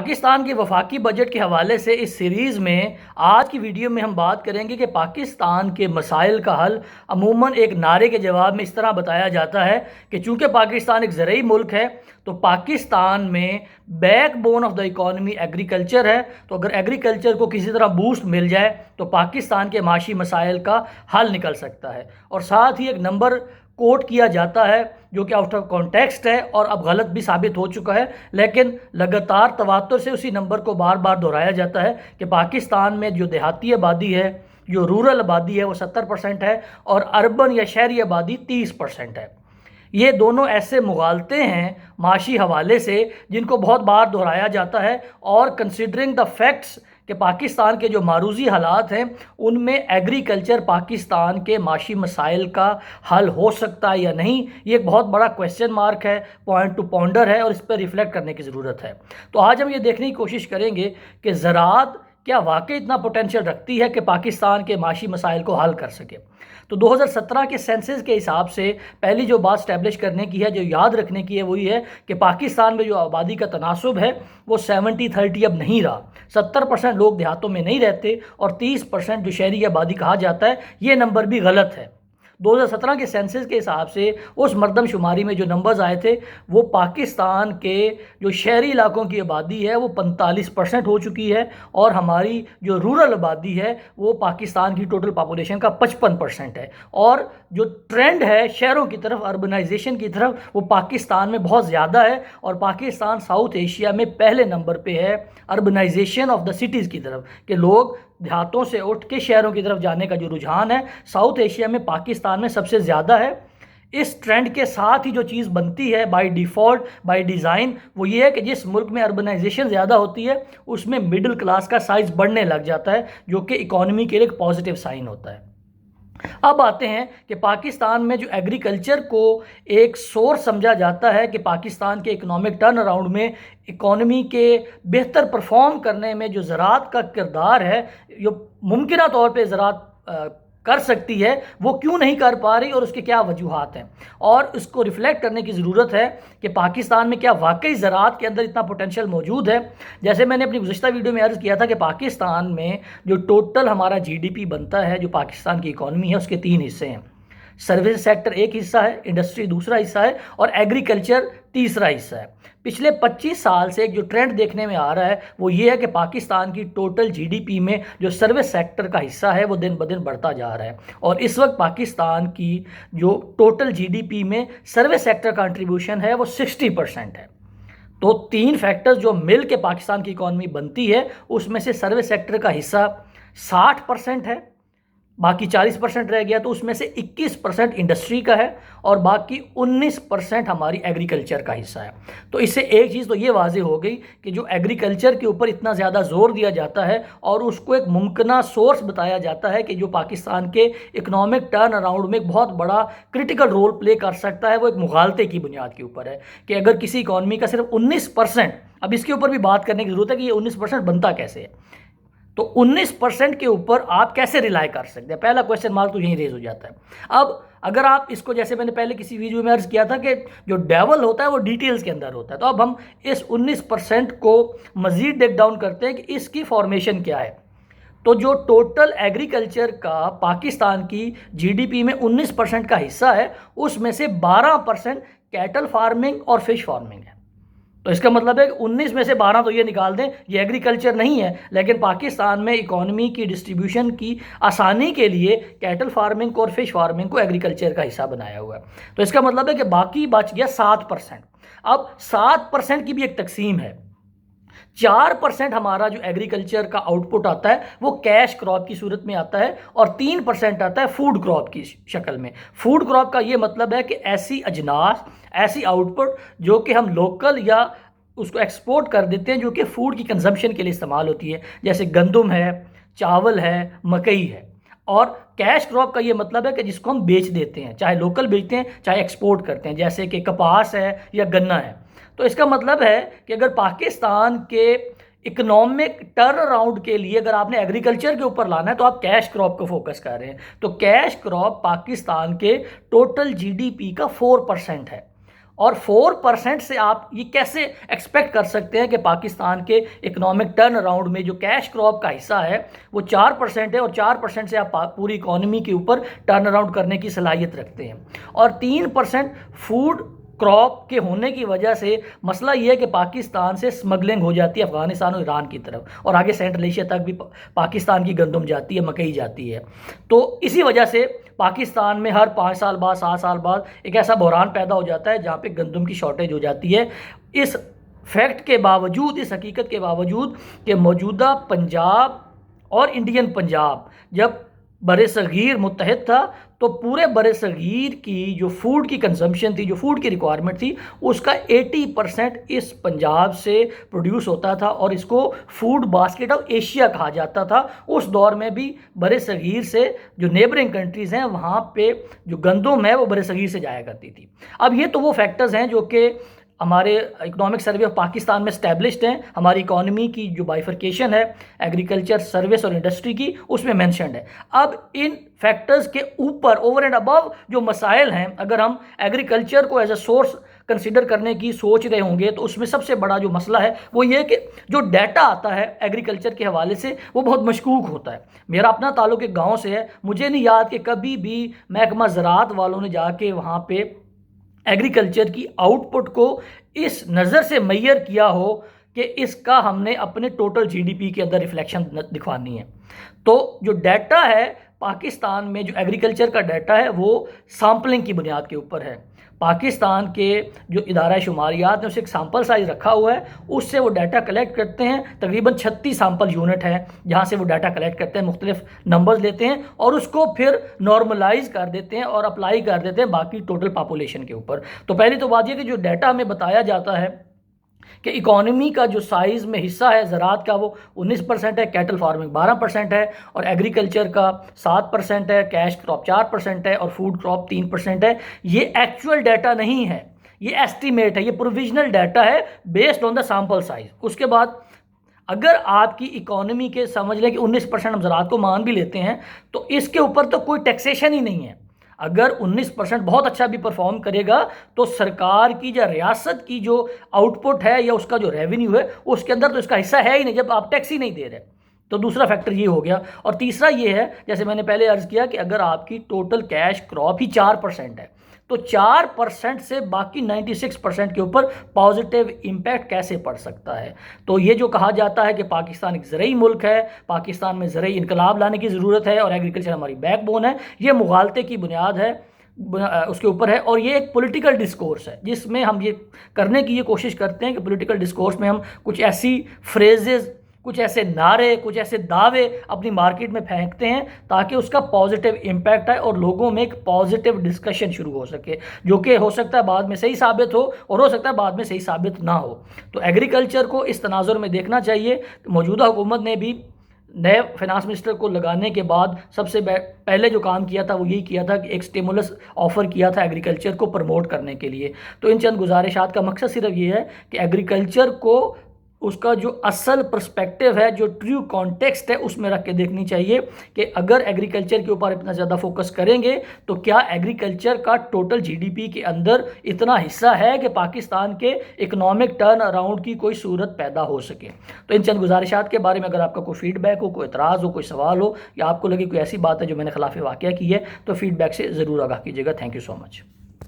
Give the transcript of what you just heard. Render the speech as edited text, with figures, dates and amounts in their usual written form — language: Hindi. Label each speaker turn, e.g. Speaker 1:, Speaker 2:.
Speaker 1: पाकिस्तान के वफाकी बजट के हवाले से इस सीरीज़ में आज की वीडियो में हम बात करेंगे कि पाकिस्तान के मसाइल का हल अमूमन एक नारे के जवाब में इस तरह बताया जाता है कि चूँकि पाकिस्तान एक ज़रूरी मुल्क है तो पाकिस्तान में backbone of the economy agriculture है। तो अगर एग्रीकल्चर को किसी तरह बूस्ट मिल जाए तो पाकिस्तान के माशी मसाइल का हल निकल सकता है। और साथ ही एक नंबर कोट किया जाता है जो कि आउट ऑफ कॉन्टेक्स्ट है और अब गलत भी साबित हो चुका है, लेकिन लगातार तवातुर से उसी नंबर को बार बार दोहराया जाता है कि पाकिस्तान में जो देहाती आबादी है, जो रूरल आबादी है वो 70% है और अर्बन या शहरी आबादी 30% है। ये दोनों ऐसे मुगालते हैं माशी हवाले से जिनको बहुत बार दोहराया जाता है और कंसिडरिंग द फैक्ट्स कि पाकिस्तान के जो मारूजी हालात हैं उनमें एग्रीकल्चर पाकिस्तान के माशी मसाइल का हल हो सकता है या नहीं, ये एक बहुत बड़ा क्वेश्चन मार्क है, पॉइंट टू पॉन्डर है और इस पर रिफ्लेक्ट करने की ज़रूरत है। तो आज हम ये देखने की कोशिश करेंगे कि ज़राअत क्या वाकई इतना पोटेंशियल रखती है कि पाकिस्तान के माशी मसाइल को हल कर सके। तो 2017 के सेंसस के हिसाब से पहली जो बात स्टैब्लिश करने की है, जो याद रखने की है, वो ये है कि पाकिस्तान में जो आबादी का तनासुब है वो 70-30 अब नहीं रहा। 70% लोग देहातों में नहीं रहते और 30% जो शहरी आबादी कहा जाता है, ये नंबर भी गलत है। 2017 के सेंसस के हिसाब से उस मरदमशुमारी में जो नंबर्स आए थे वो पाकिस्तान के जो शहरी इलाकों की आबादी है वो 45% हो चुकी है और हमारी जो रूरल आबादी है वो पाकिस्तान की टोटल पॉपुलेशन का 55% है। और जो ट्रेंड है शहरों की तरफ, अर्बनाइजेशन की तरफ, वो पाकिस्तान में बहुत ज़्यादा है और पाकिस्तान साउथ एशिया में पहले नंबर पे है अर्बनाइजेशन ऑफ द सिटीज़ की तरफ, कि लोग देहातों से उठ के शहरों की तरफ जाने का जो रुझान है साउथ एशिया में पाकिस्तान में सबसे ज़्यादा है। इस ट्रेंड के साथ ही जो चीज़ बनती है बाय डिफ़ॉल्ट, बाय डिज़ाइन, वो ये है कि जिस मुल्क में अर्बनाइजेशन ज़्यादा होती है उसमें मिडिल क्लास का साइज़ बढ़ने लग जाता है, जो कि इकॉनमी के लिए एक पॉजिटिव साइन होता है। अब आते हैं कि पाकिस्तान में जो एग्रीकल्चर को एक सोर्स समझा जाता है कि पाकिस्तान के इकोनॉमिक टर्न अराउंड में, इकॉनमी के बेहतर परफॉर्म करने में जो ज़राअत का किरदार है, जो मुमकिन तौर पे ज़राअत कर सकती है, वो क्यों नहीं कर पा रही और उसके क्या वजूहात हैं। और इसको रिफ्लेक्ट करने की ज़रूरत है कि पाकिस्तान में क्या वाकई ज़राअत के अंदर इतना पोटेंशियल मौजूद है। जैसे मैंने अपनी गुज़श्ता वीडियो में अर्ज़ किया था कि पाकिस्तान में जो टोटल हमारा GDP बनता है, जो पाकिस्तान की इकॉनमी है, उसके 3 हिस्से हैं। सर्विस सेक्टर एक हिस्सा है, इंडस्ट्री दूसरा हिस्सा है और एग्रीकल्चर तीसरा हिस्सा है। पिछले 25 साल से एक जो ट्रेंड देखने में आ रहा है वो ये है कि पाकिस्तान की टोटल GDP में जो सर्विस सेक्टर का हिस्सा है वो दिन ब दिन बढ़ता जा रहा है और इस वक्त पाकिस्तान की जो टोटल GDP में सर्विस सेक्टर कंट्रीब्यूशन है वो 60% है। तो 3 फैक्टर्स जो मिल के पाकिस्तान की इकॉनमी बनती है उसमें से सर्विस सेक्टर का हिस्सा 60% है, बाकी 40% रह गया, तो उसमें से 21% इंडस्ट्री का है और बाकी 19% हमारी एग्रीकल्चर का हिस्सा है। तो इससे एक चीज़ तो ये वाज़ेह हो गई कि जो एग्रीकल्चर के ऊपर इतना ज़्यादा जोर दिया जाता है और उसको एक मुमकिना सोर्स बताया जाता है कि जो पाकिस्तान के इकनॉमिक टर्न अराउंड में एक बहुत बड़ा क्रिटिकल रोल प्ले कर सकता है, वो एक मुगालते की बुनियाद के ऊपर है कि अगर किसी इकॉनमी का सिर्फ 19%, अब इसके ऊपर भी बात करने की ज़रूरत है कि ये 19% बनता कैसे है। तो 19% के ऊपर आप कैसे रिलाई कर सकते हैं, पहला क्वेश्चन मार्क तो यहीं रेज हो जाता है। अब अगर आप इसको, जैसे मैंने पहले किसी वीडियो में अर्ज किया था कि जो डेवल होता है वो डिटेल्स के अंदर होता है, तो अब हम इस 19% को मज़ीद ब्रेक डाउन करते हैं कि इसकी फॉर्मेशन क्या है। तो जो टोटल एग्रीकल्चर का पाकिस्तान की GDP में 19% का हिस्सा है उसमें से 12% कैटल फार्मिंग और फिश फार्मिंग है। तो इसका मतलब है कि 19 में से 12 तो ये निकाल दें, ये एग्रीकल्चर नहीं है, लेकिन पाकिस्तान में इकॉनमी की डिस्ट्रीब्यूशन की आसानी के लिए कैटल फार्मिंग और फिश फार्मिंग को एग्रीकल्चर का हिस्सा बनाया हुआ है। तो इसका मतलब है कि बाकी बच गया 7%। अब 7% की भी एक तकसीम है। 4% हमारा जो एग्रीकल्चर का आउटपुट आता है वो कैश क्रॉप की सूरत में आता है और 3% आता है फूड क्रॉप की शक्ल में। फूड क्रॉप का ये मतलब है कि ऐसी अजनास, ऐसी आउटपुट जो कि हम लोकल या उसको एक्सपोर्ट कर देते हैं, जो कि फूड की कंजम्पशन के लिए इस्तेमाल होती है, जैसे गंदम है, चावल है, मकई है। और कैश क्रॉप का ये मतलब है कि जिसको हम बेच देते हैं, चाहे लोकल बेचते हैं चाहे एक्सपोर्ट करते हैं, जैसे कि कपास है या गन्ना है। तो इसका मतलब है कि अगर पाकिस्तान के इकोनॉमिक टर्न अराउंड के लिए अगर आपने एग्रीकल्चर के ऊपर लाना है तो आप कैश क्रॉप को फोकस कर रहे हैं। तो कैश क्रॉप पाकिस्तान के टोटल GDP का 4% है और 4% से आप ये कैसे एक्सपेक्ट कर सकते हैं कि पाकिस्तान के इकोनॉमिक टर्न अराउंड में जो कैश क्रॉप का हिस्सा है वो 4% है, और 4% से आप पूरी इकोनॉमी के ऊपर टर्न अराउंड करने की सलाहियत रखते हैं। और 3% फूड क्रॉप के होने की वजह से मसला ये है कि पाकिस्तान से स्मगलिंग हो जाती है अफ़गानिस्तान और ईरान की तरफ, और आगे सेंट्रल एशिया तक भी पाकिस्तान की गंदम जाती है, मकई जाती है। तो इसी वजह से पाकिस्तान में हर 5 साल बाद 7 साल बाद एक ऐसा बहरान पैदा हो जाता है जहाँ पे गंदम की शॉर्टेज हो जाती है। इस फैक्ट के बावजूद, इस हकीकत के बावजूद कि मौजूदा पंजाब और इंडियन पंजाब जब बरसगीर मुत्तहिद था तो पूरे बरसगीर की जो फूड की कंजम्पशन थी, जो फूड की रिक्वायरमेंट थी, उसका 80% इस पंजाब से प्रोड्यूस होता था और इसको फूड बास्केट ऑफ एशिया कहा जाता था। उस दौर में भी बरसगीर से जो नेबरिंग कंट्रीज़ हैं वहाँ पे जो गंदम है वो बरसगीर से जाया करती थी। अब ये तो वो फैक्टर्स हैं जो कि हमारे इकोनॉमिक सर्वे ऑफ पाकिस्तान में स्टैब्लिश्ड हैं। हमारी इकोनॉमी की जो बाइफर्केशन है एग्रीकल्चर, सर्विस और इंडस्ट्री की, उसमें मेंशन्ड है। अब इन फैक्टर्स के ऊपर ओवर एंड अबव जो मसाइल हैं, अगर हम एग्रीकल्चर को एज अ सोर्स कंसिडर करने की सोच रहे होंगे तो उसमें सबसे बड़ा जो मसला है वो ये कि जो डाटा आता है एग्रीकल्चर के हवाले से वो बहुत मशकूक होता है। मेरा अपना ताल्लुक एक गाँव से है, मुझे नहीं याद कि कभी भी महकमा ज़राअत वालों ने जाके वहाँ पे एग्रीकल्चर की आउटपुट को इस नज़र से मैयर किया हो कि इसका हमने अपने टोटल जीडीपी के अंदर रिफ्लेक्शन दिखवानी है। तो जो डाटा है पाकिस्तान में, जो एग्रीकल्चर का डाटा है वो सैम्पलिंग की बुनियाद के ऊपर है। पाकिस्तान के जो इदारा शुमारियात ने उसे एक सैम्पल साइज़ रखा हुआ है, उससे वो डाटा कलेक्ट करते हैं। तकरीबन 36 सैम्पल यूनिट हैं जहाँ से वो डाटा कलेक्ट करते हैं, मुख्तलिफ नंबर्स लेते हैं और उसको फिर नॉर्मलाइज कर देते हैं और अप्लाई कर देते हैं बाकी टोटल पॉपुलेशन के ऊपर। तो पहली तो बात यह कि जो डाटा हमें बताया जाता है कि इकोनॉमी का जो साइज़ में हिस्सा है ज़राअत का वो 19% है, कैटल फार्मिंग 12% है, और एग्रीकल्चर का 7% है, कैश क्रॉप 4% है और फूड क्रॉप 3% है। ये एक्चुअल डाटा नहीं है, ये एस्टीमेट है, ये प्रोविजनल डाटा है based on the sample size. उसके बाद अगर आपकी इकोनॉमी के समझ लें कि 19% हम ज़राअत को मान भी लेते हैं तो इसके ऊपर तो कोई टैक्सेशन ही नहीं है। अगर 19% बहुत अच्छा भी परफॉर्म करेगा तो सरकार की या रियासत की जो आउटपुट है या उसका जो रेवेन्यू है उसके अंदर तो इसका हिस्सा है ही नहीं, जब आप टैक्स ही नहीं दे रहे। तो दूसरा फैक्टर ये हो गया। और तीसरा ये है, जैसे मैंने पहले अर्ज़ किया कि अगर आपकी टोटल कैश क्रॉप ही 4% है तो 4% से बाकी 96% के ऊपर पॉजिटिव इम्पैक्ट कैसे पड़ सकता है। तो ये जो कहा जाता है कि पाकिस्तान एक ज़रई मुल्क है, पाकिस्तान में ज़रई इनकलाब लाने की ज़रूरत है और एग्रीकल्चर हमारी बैकबोन है, ये मुगालते की बुनियाद है, उसके ऊपर है। और ये एक पॉलिटिकल डिस्कोर्स है जिसमें हम ये करने की ये कोशिश करते हैं कि पॉलिटिकल डिस्कोर्स में हम कुछ ऐसी फ्रेजेस, कुछ ऐसे नारे, कुछ ऐसे दावे अपनी मार्केट में फेंकते हैं ताकि उसका पॉजिटिव इम्पैक्ट आए और लोगों में एक पॉजिटिव डिस्कशन शुरू हो सके, जो कि हो सकता है बाद में सही साबित हो और हो सकता है बाद में सही साबित ना हो। तो एग्रीकल्चर को इस तनाजुर में देखना चाहिए। मौजूदा हुकूमत ने भी नए फाइनेंस मिनिस्टर को लगाने के बाद सबसे पहले जो काम किया था वो यही किया था कि एक स्टिमुलस ऑफ़र किया था एग्रीकल्चर को प्रमोट करने के लिए। तो इन चंद गुजारिशात का मकसद सिर्फ ये है कि एग्रीकल्चर को उसका जो असल पर्सपेक्टिव है, जो ट्रू कॉन्टेक्स्ट है, उसमें रख के देखनी चाहिए कि अगर एग्रीकल्चर के ऊपर इतना ज़्यादा फोकस करेंगे तो क्या एग्रीकल्चर का टोटल जीडीपी के अंदर इतना हिस्सा है कि पाकिस्तान के इकोनॉमिक टर्न अराउंड की कोई सूरत पैदा हो सके। तो इन चंद गुजारिशात के बारे में अगर आपका कोई फीडबैक हो, कोई एतराज़ हो, कोई सवाल हो या आपको लगे कोई ऐसी बात है जो मैंने खिलाफ वाक़या की है तो फीडबैक से ज़रूर आगाह कीजिएगा। Thank you so much.